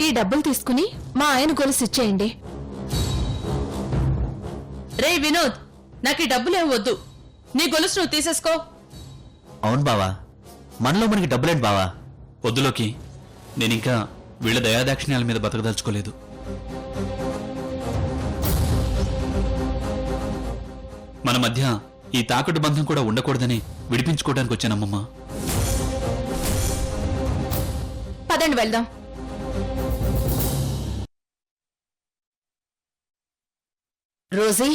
ఈ డబ్బులు తీసుకుని మా ఆయన గొలుసు ఇచ్చేయండి. రే వినోద్, నాకు ఈ డబ్బులేం వద్దు, నీ గొలుసు నువ్వు తీసేసుకో. అవును బావా, మనలో మనకి డబ్బులేంటి బావా? వద్దులోకి, నేనింకా వీళ్ళ దయాదాక్షిణ్యాల మీద బతకదలుచుకోలేదు. మన మధ్య ఈ తాకట్టు బంధం కూడా ఉండకూడదని విడిపించుకోవడానికి వచ్చానమ్మమ్మ. పదండి వెళ్దాం. రోజీ,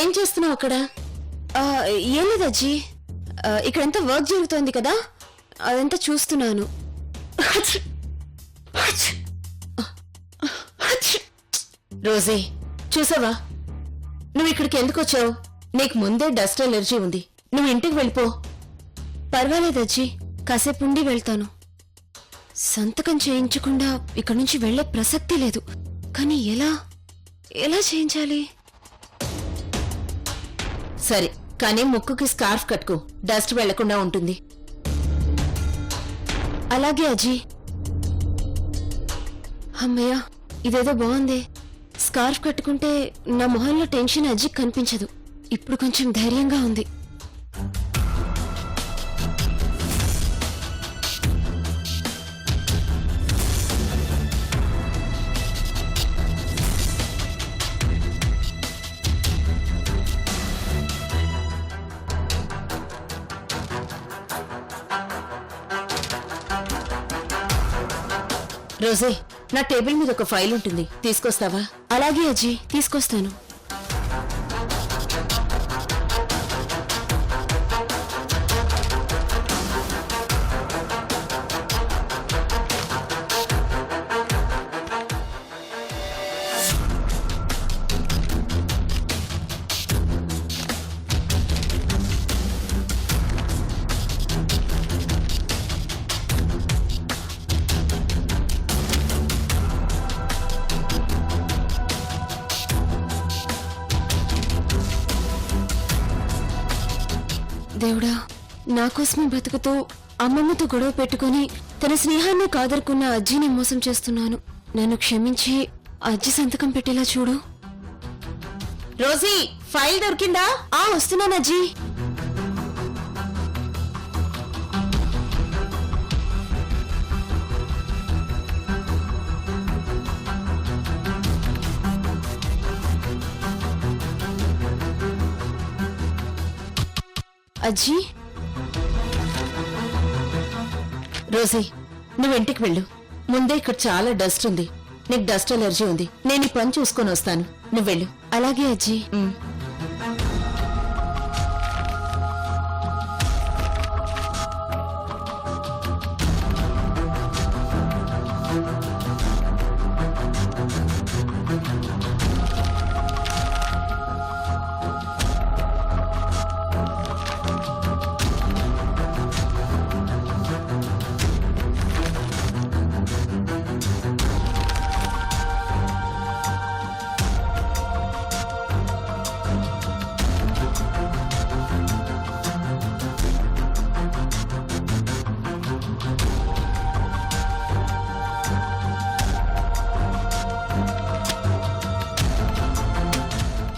ఏం చేస్తున్నావు అక్కడ? ఏం లేదు అజ్జీ, ఇక్కడంతా వర్క్ జరుగుతోంది కదా, అదంతా చూస్తున్నాను. రోజీ, చూసావా, నువ్వు ఇక్కడికి ఎందుకు వచ్చావు? నీకు ముందే డస్ట్ ఎలర్జీ ఉంది. నువ్వు ఇంటికి వెళ్ళిపో. పర్వాలేదు అజ్జీ, కాసేపు ఉండి వెళ్తాను. సంతకం చేయించకుండా ఇక్కడి నుంచి వెళ్లే ప్రసక్తి లేదు. కానీ ఎలా ఎలా చేయించాలి? సరే, కానీ ముక్కుకి స్కార్ఫ్ కట్టుకో, డస్ట్ వెళ్లకుండా ఉంటుంది. అలాగే అజ్జీ. అమ్మయ్య, ఇదేదో బాగుంది. స్కార్ఫ్ కట్టుకుంటే నా మొహంలో టెన్షన్ అజ్జీకి కనిపించదు. ఇప్పుడు కొంచెం ధైర్యంగా ఉంది. రోజీ, నా టేబుల్ మీద ఒక ఫైల్ ఉంటుంది, తీసుకొస్తావా? అలాగే అజ్జీ, తీసుకొస్తాను. దేవుడా, నా కోసమే బ్రతుకుతూ అమ్మమ్మతో గొడవ పెట్టుకుని తన స్నేహాన్ని కాదరుకున్న అజ్జీని మోసం చేస్తున్నాను. నన్ను క్షమించి అజ్జి సంతకం పెట్టేలా చూడు. రోజీ, ఫైల్ దొరికిందా? వస్తున్నాను అజ్జీ. అజ్జీ, రోజీ, నువ్వు ఇంటికి వెళ్ళు. ముందే ఇక్కడ చాలా డస్ట్ ఉంది. నీకు డస్ట్ ఎలర్జీ ఉంది. నేను ఈ పని చూసుకొని వస్తాను. నువ్వు వెళ్ళు. అలాగే అజ్జీ.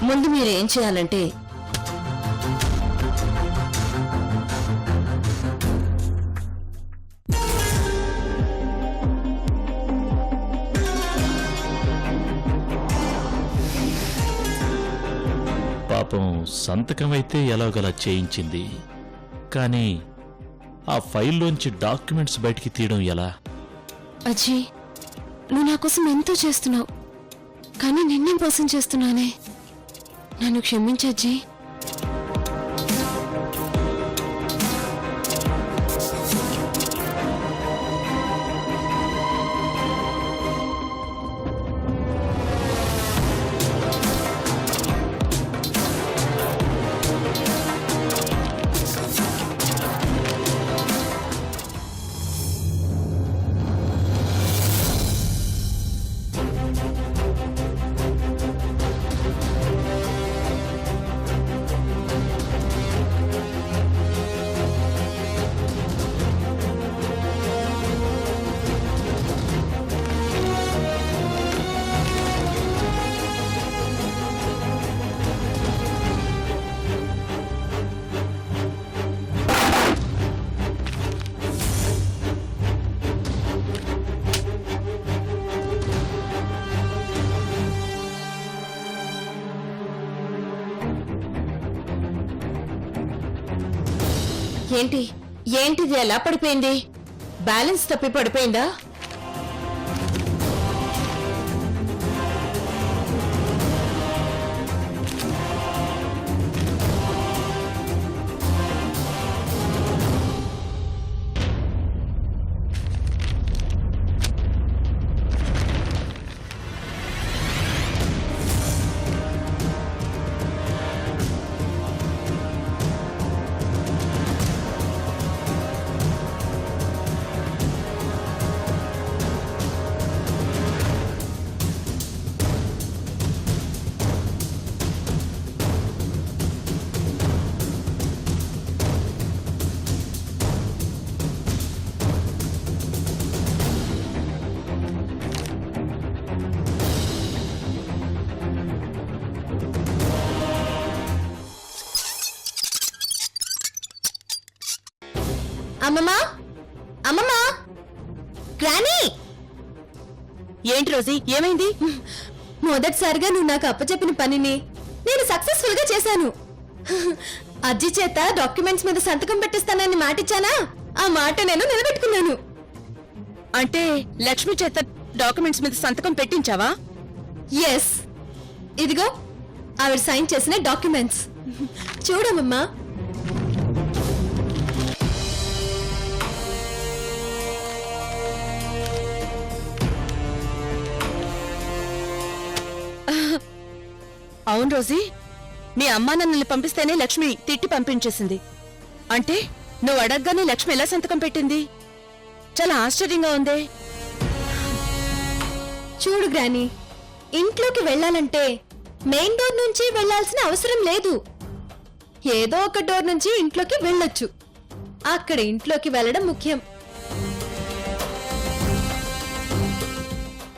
ముందు మీరు ఏం చేయాలంటే, పాపం సంతకం అయితే ఎలాగలా చేయించింది, కానీ ఆ ఫైల్లోంచి డాక్యుమెంట్స్ బయటికి తీయడం ఎలా? అజ్జీ, నువ్వు నా కోసం ఎంతో చేస్తున్నావు, కానీ నిన్నే మోసం చేస్తున్నానే. నన్ను క్షమించజ్జీ. ఏంటి ఏంటిది ఎలా పడిపోయింది? బ్యాలెన్స్ తప్పి పడిపోయిందా? అమ్మమ్మా, అమ్మమ్మా, గ్రానీ! ఏంటి రోజీ, ఏమైంది? మొదటిసారిగా నువ్వు నాకు అప్పచెప్పిన పనిని నేను సక్సెస్ఫుల్ గా చేశాను. అజ్జి చేత డాక్యుమెంట్స్ మీద సంతకం పెట్టిస్తానని మాటిచ్చానా? ఆ మాట నేను నిలబెట్టుకున్నాను. అంటే లక్ష్మి చేత డాక్యుమెంట్స్ మీద సంతకం పెట్టించావా? ఎస్, ఇదిగో ఆవిడ సైన్ చేసిన డాక్యుమెంట్స్. చూడమ్మా. అవును రోజీ, మీ అమ్మా నన్ను పంపిస్తేనే లక్ష్మి తిట్టి పంపించేసింది. అంటే నువ్వు అడగగానే లక్ష్మి ఎలా సంతకం పెట్టింది? చాలా ఆశ్చర్యంగా ఉందే. చూడు గ్రానీ, ఇంట్లోకి వెళ్ళాలంటే మెయిన్ డోర్ నుంచి వెళ్ళాల్సిన అవసరం లేదు. ఏదో ఒక డోర్ నుంచి ఇంట్లోకి వెళ్ళొచ్చు. అక్కడ ఇంట్లోకి వెళ్ళడం ముఖ్యం.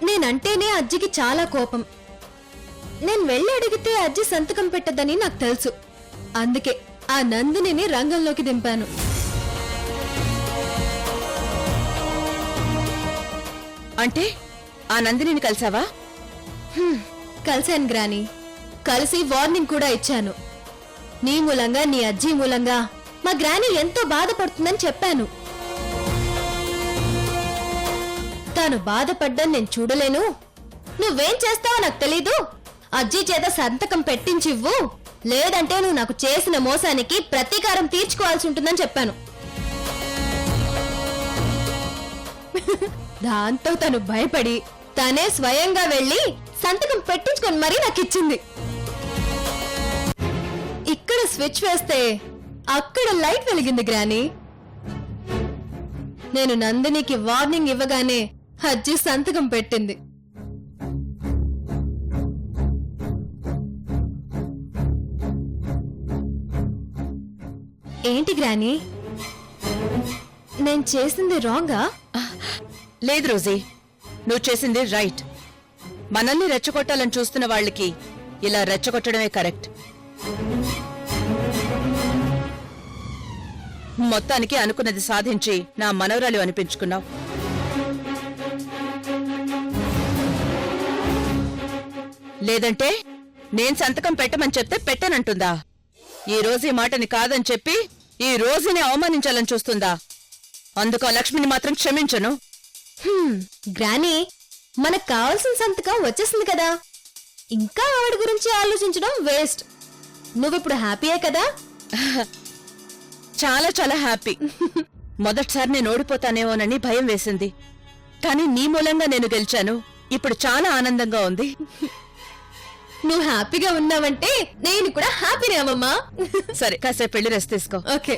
నేనంటేనే అజ్జికి చాలా కోపం. నేను వెళ్ళి అడిగితే అజ్జి సంతకం పెట్టదని నాకు తెలుసు. అందుకే ఆ నందినిని రంగంలోకి దింపాను. అంటే ఆ నందినిని కలిసావా? కలిశాను గ్రానీ. కలిసి వార్నింగ్ కూడా ఇచ్చాను. నీ మూలంగా, నీ అజ్జి మూలంగా మా గ్రానీ ఎంతో బాధపడుతుందని చెప్పాను. తాను బాధపడ్డం నేను చూడలేను. నువ్వేం చేస్తావో నాకు తెలీదు. అజ్జి చేత సంతకం పెట్టించివ్వు, లేదంటే నువ్వు నాకు చేసిన మోసానికి ప్రతీకారం తీర్చుకోవాల్సి ఉంటుందని చెప్పాను. దాంతో తను భయపడి తనే స్వయంగా వెళ్లి సంతకం పెట్టించుకొని మరీ నాకు ఇచ్చింది. ఇక్కడ స్విచ్ వేస్తే అక్కడ లైట్ వెలిగింది గ్రానీ. నేను నందినికి వార్నింగ్ ఇవ్వగానే అజ్జి సంతకం పెట్టింది. ఏంటి గ్రానీ, నేను చేసింది రాంగా? లేదు రోజీ, నువ్వు చేసింది రైట్. మనల్ని రెచ్చగొట్టాలని చూస్తున్న వాళ్ళకి ఇలా రెచ్చగొట్టడమే కరెక్ట్. మొత్తానికి అనుకున్నది సాధించి నా మనవరాలు అనిపించుకున్నావు. లేదంటే నేను సంతకం పెట్టమని చెప్తే పెట్టనంటుందా? ఈ రోజు ఈ మాటని కాదని చెప్పి ఈ రోజుని అవమానించాలని చూస్తుందా? అందుకు ఆ లక్ష్మిని మాత్రం క్షమించను. గ్రానీ, మనకు కావాల్సిన సంతకం వచ్చేసింది కదా. ఇంకా ఆవిడ గురించి ఆలోచించడం వేస్ట్. నువ్విప్పుడు హ్యాపీయే కదా? చాలా చాలా హ్యాపీ. మొదటిసారి నేను ఓడిపోతానేమోనని భయం వేసింది. కానీ నీ మూలంగా నేను గెలిచాను. ఇప్పుడు చాలా ఆనందంగా ఉంది. నువ్వు హ్యాపీగా ఉన్నావంటే నేను కూడా హ్యాపీనే అమ్మమ్మా. సరే, కాసేపు వెళ్ళి రెస్ట్ తీసుకో. ఓకే.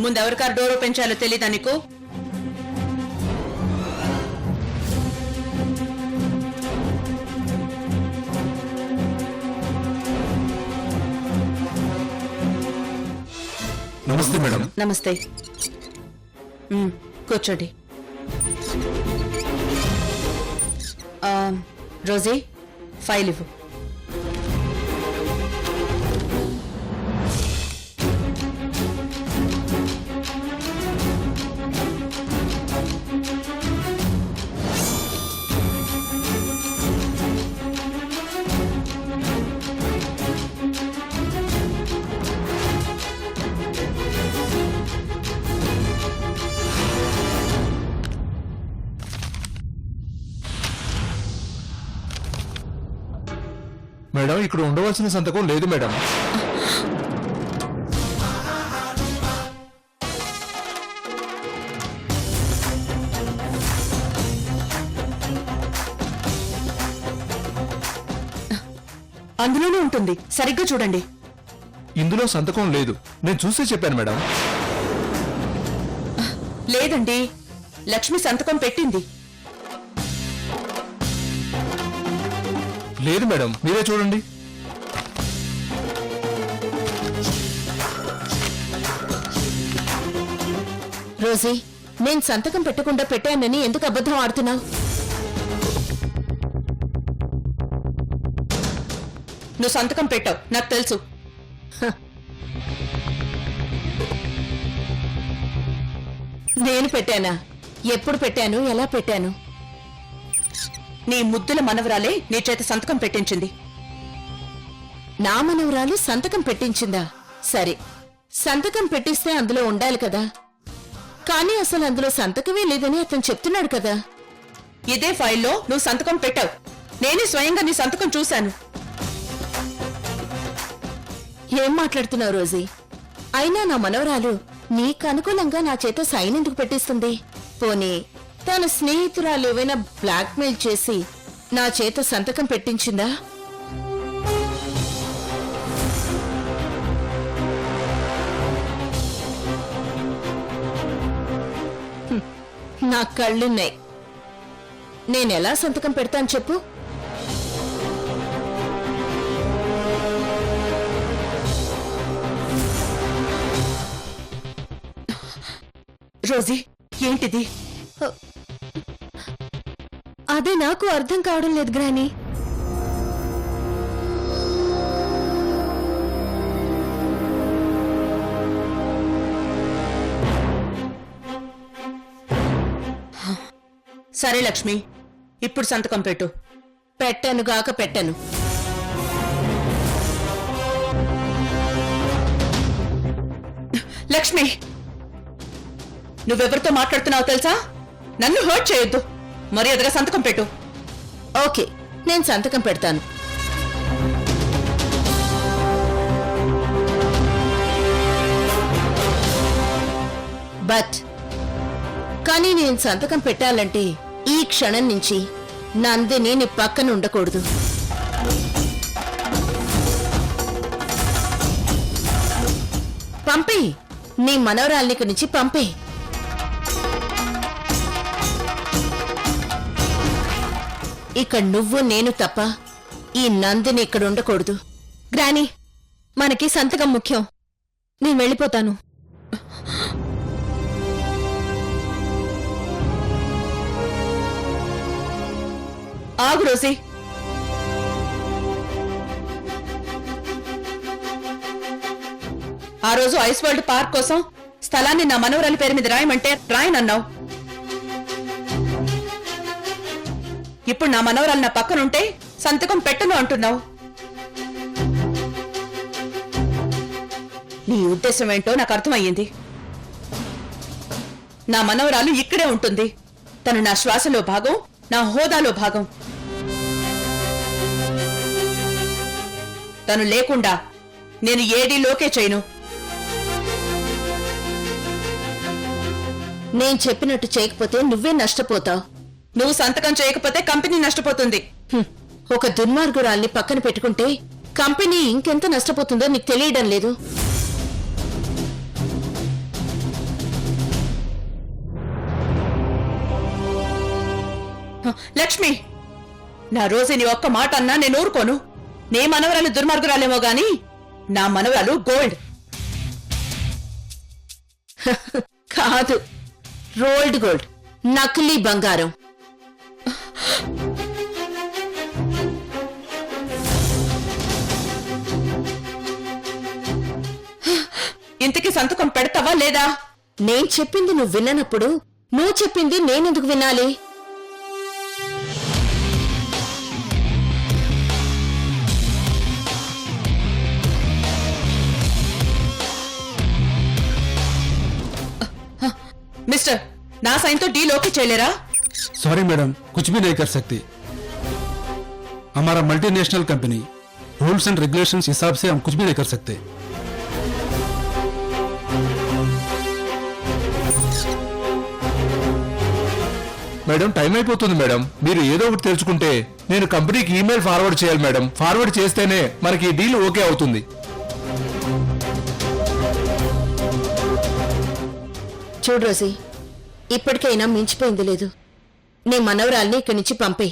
ముందెవరికారు డోర్ ఓపెన్ చేయాలో తెలీదా నీకు? నమస్తే మేడం. నమస్తే. కూర్చోండి. రోజీ, ఫైల్ ఇవ్వు. మేడం, ఇక్కడ ఉండవలసిన సంతకం లేదు మేడం. అందులోనే ఉంటుంది, సరిగ్గా చూడండి. ఇందులో సంతకం లేదు. నేను చూసే చెప్పాను మేడం. లేదండి, లక్ష్మి సంతకం పెట్టింది. లేదు మేడం, మీరే చూడండి. రోజీ, నేను సంతకం పెట్టకుండా పెట్టానని ఎందుకు అబద్ధం ఆడుతున్నావు? నువ్వు సంతకం పెట్టావు, నాకు తెలుసు. నేను పెట్టానా? ఎప్పుడు పెట్టాను? ఎలా పెట్టాను? నీ ముద్దుల మనవరాలే నీ చేత సంతకం పెట్టించింది. నా మనవరాలు సంతకం పెట్టించిందా? సరే, సంతకం పెట్టిస్తే అందులో ఉండాలి కదా. కానీ అసలు అందులో సంతకమే లేదని అతను చెప్తున్నాడు కదా. ఇదే ఫైల్లో నువ్వు సంతకం పెట్టావు. నేనే స్వయంగా నీ సంతకం చూశాను. ఏం మాట్లాడుతున్నావు రోజీ? అయినా నా మనవరాలు నీకు అనుకూలంగా నా చేత సైన్ ఎందుకు పెట్టిస్తుంది? పోనీ తన స్నేహితురాలు ఏవైనా బ్లాక్మెయిల్ చేసి నా చేత సంతకం పెట్టించిందా? నా కళ్ళున్నాయి. నేనెలా సంతకం పెడతాను చెప్పు? రోజీ, ఏంటిది? అదే నాకు అర్థం కావడం లేదు గ్రాని. సరే లక్ష్మి, ఇప్పుడు సంతకం పెట్టు. పెట్టనుగాక పెట్టను. లక్ష్మి, నువ్వెవరితో మాట్లాడుతున్నావో తెలుసా? నన్ను హర్ట్ చేయొద్దు. మర్యాదగా సంతకం పెట్టు. ఓకే, నేను సంతకం పెడతాను. బట్ కానీ నేను సంతకం పెట్టాలంటే ఈ క్షణం నుంచి నందిని నీ పక్కన ఉండకూడదు. పంపి, నీ మనవరాల్ని నుంచి పంపి. ఇక్కడ నువ్వు నేను తప్ప ఈ నందిని ఇక్కడ ఉండకూడదు. గ్రాని, మనకి సంతకం ముఖ్యం. నేను వెళ్ళిపోతాను. ఆగు రోజీ. ఆ రోజు ఐస్ వరల్డ్ పార్క్ కోసం స్థలాన్ని నా మనవరాలి పేరు మీద రాయమంటే రాయనన్నావు. ఇప్పుడు నా మనవరాలు నా పక్కనుంటే సంతకం పెట్టను అంటున్నావు. నీ ఉద్దేశం ఏంటో నాకు అర్థమయ్యింది. నా మనవరాలు ఇక్కడే ఉంటుంది. తను నా శ్వాసలో భాగం, నా హోదాలో భాగం. తను లేకుండా నేను ఏడీలోకే చేయను. నేను చెప్పినట్టు చేయకపోతే నువ్వే నష్టపోతావు. నువ్వు సంతకం చేయకపోతే కంపెనీ నష్టపోతుంది. ఒక దుర్మార్గురాల్ని పక్కన పెట్టుకుంటే కంపెనీ ఇంకెంత నష్టపోతుందో నీకు తెలియడం లేదు. లక్ష్మి, నా రోజుని ఒక్క మాట అన్నా నేను ఊరుకోను. నీ మనవరాలు దుర్మార్గురాలేమో గాని నా మనవరాలు గోల్డ్. కాదు, రోల్డ్ గోల్డ్, నకిలీ బంగారం. ఇంతకీ సంతకం పెడతావా లేదా? నేను చెప్పింది నువ్వు విన్నప్పుడు నువ్వు చెప్పింది నేనెందుకు వినాలి? మిస్టర్, నా సైన్తో డీల్ ఓకే చేయలేరా? सॉरी मैडम, कुछ भी नहीं कर सकती. हमारा multinational company, rules and regulations हिसाब से हम कुछ भी नहीं कर सकते. మేడం టైం అయిపోతుంది మేడం. మీరు ఏదో ఒకటి తెలుసుకుంటే నేను కంపెనీకి ఈమెయిల్ ఫార్వర్డ్ చేయాలి మేడం. ఫార్వర్డ్ చేస్తేనే మనకి ఈ డీల్ ఓకే అవుతుంది. చూడు రోజీ, ఇప్పటికైనా మించిపోయింది లేదు. నీ మనవరాల్ని ఇక్కడి నుంచి పంపే.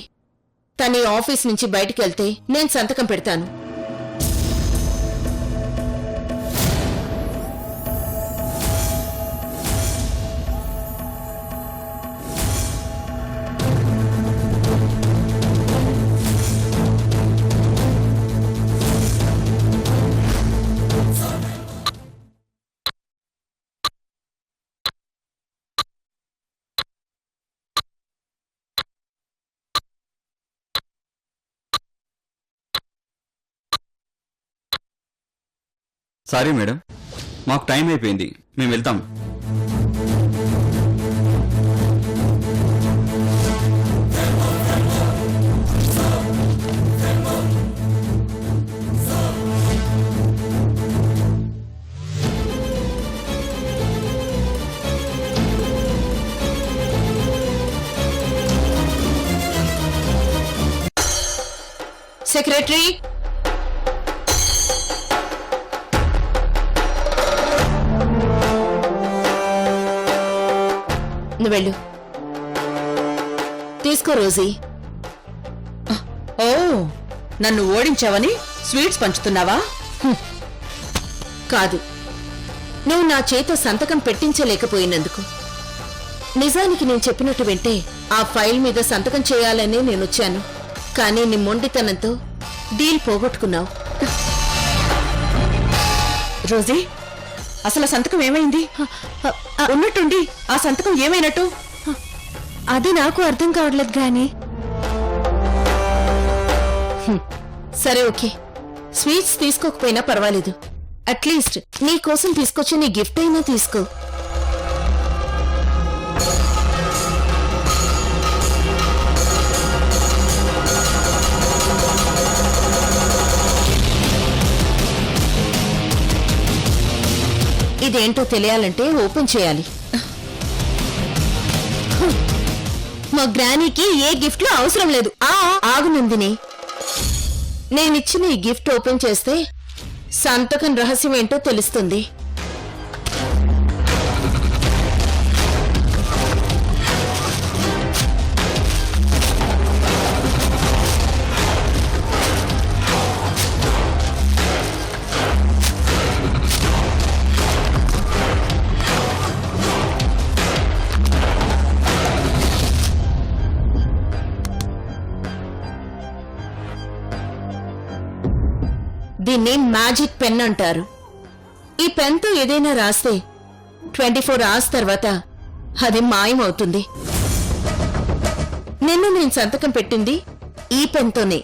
తన ఈ ఆఫీస్ నుంచి బయటికి వెళ్తే నేను సంతకం పెడతాను. సారీ మేడం, మాకు టైం అయిపోయింది, మేము వెళ్తాం. సెక్రటరీ, నువ్వు వెళ్ళు. తీసుకో రోజీ. ఓ, నన్ను ఓడించావని స్వీట్స్ పంచుతున్నావా? కాదు, నువ్వు నా చేత సంతకం పెట్టించలేకపోయినందుకు. నిజానికి నేను చెప్పినట్టు వింటే ఆ ఫైల్ మీద సంతకం చేయాలనే నేనొచ్చాను. కానీ నీ మొండితనంతో డీల్ పోగొట్టుకున్నావు. రోజీ, అసలు ఆ సంతకం ఏమైంది? ఉన్నట్టుండి ఆ సంతకం ఏమైనట్టు? అది నాకు అర్థం కావట్లేదు గాని. సరే, ఓకే, స్వీట్స్ తీసుకోకపోయినా పర్వాలేదు. అట్లీస్ట్ నీ కోసం తీసుకొచ్చి నీ గిఫ్ట్ అయినా తీసుకో. ఇదేంటో తెలియాలంటే ఓపెన్ చేయాలి. మా గ్రానీకి ఏ గిఫ్ట్లు అవసరం లేదు. ఆగు నందిని, నేనిచ్చిన ఈ గిఫ్ట్ ఓపెన్ చేస్తే సంతకం రహస్యం ఏంటో తెలుస్తుంది. దీన్ని మ్యాజిక్ పెన్ అంటారు. ఈ పెన్తో ఏదైనా రాస్తే 24 hours తర్వాత అది మాయమవుతుంది. నేను సంతకం పెట్టింది ఈ పెన్తోనే.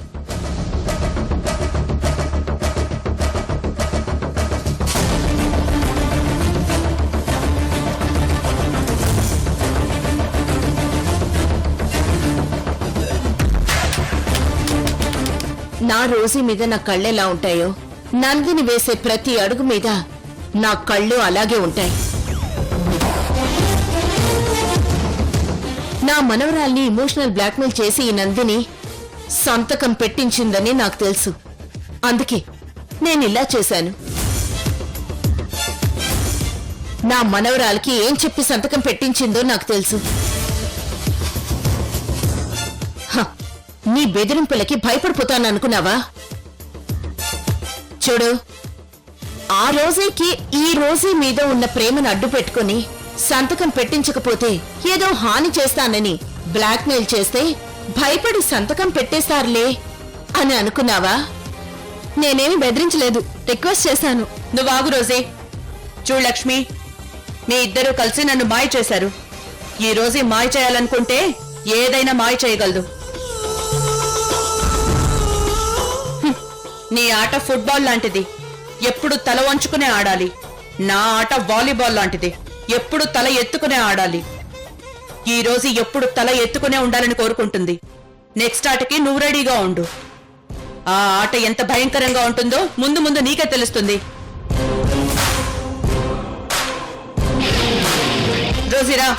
నా రోజీ మీద నా కళ్ళెలా ఉంటాయో, నందిని వేసే ప్రతి అడుగు మీద నా కళ్ళు అలాగే ఉంటాయి. నా మనవరాల్ని ఎమోషనల్ బ్లాక్మెయిల్ చేసి ఈ నందిని సంతకం పెట్టించిందని నాకు తెలుసు. అందుకే నేను ఇలా చేశాను. నా మనవరాలకి ఏం చెప్పి సంతకం పెట్టించిందో నాకు తెలుసు. నీ బెదిరింపులకి భయపడిపోతాననుకున్నావా? చూడు, ఆ రోజేకి ఈ రోజే మీద ఉన్న ప్రేమను అడ్డు పెట్టుకుని సంతకం పెట్టించకపోతే ఏదో హాని చేస్తానని బ్లాక్మెయిల్ చేస్తే భయపడి సంతకం పెట్టేస్తారులే అని అనుకున్నావా? నేనేమి బెదిరించలేదు, రిక్వెస్ట్ చేశాను. నువ్వాగు రోజే. చూడు లక్ష్మి, మీ ఇద్దరూ కలిసి నన్ను మాయ చేశారు. ఈ రోజు మాయ చేయాలనుకుంటే ఏదైనా మాయ చేయగలదు. నీ ఆట ఫుట్బాల్ లాంటిది, ఎప్పుడు తల వంచుకునే ఆడాలి. నా ఆట వాలీబాల్ లాంటిది, ఎప్పుడు తల ఎత్తుకునే ఆడాలి. ఈ రోజు ఎప్పుడు తల ఎత్తుకునే ఉండాలని కోరుకుంటుంది. నెక్స్ట్ ఆటకి నువ్వు రెడీగా ఉండు. ఆ ఆట ఎంత భయంకరంగా ఉంటుందో ముందు ముందు నీకే తెలుస్తుంది. రోజీరా.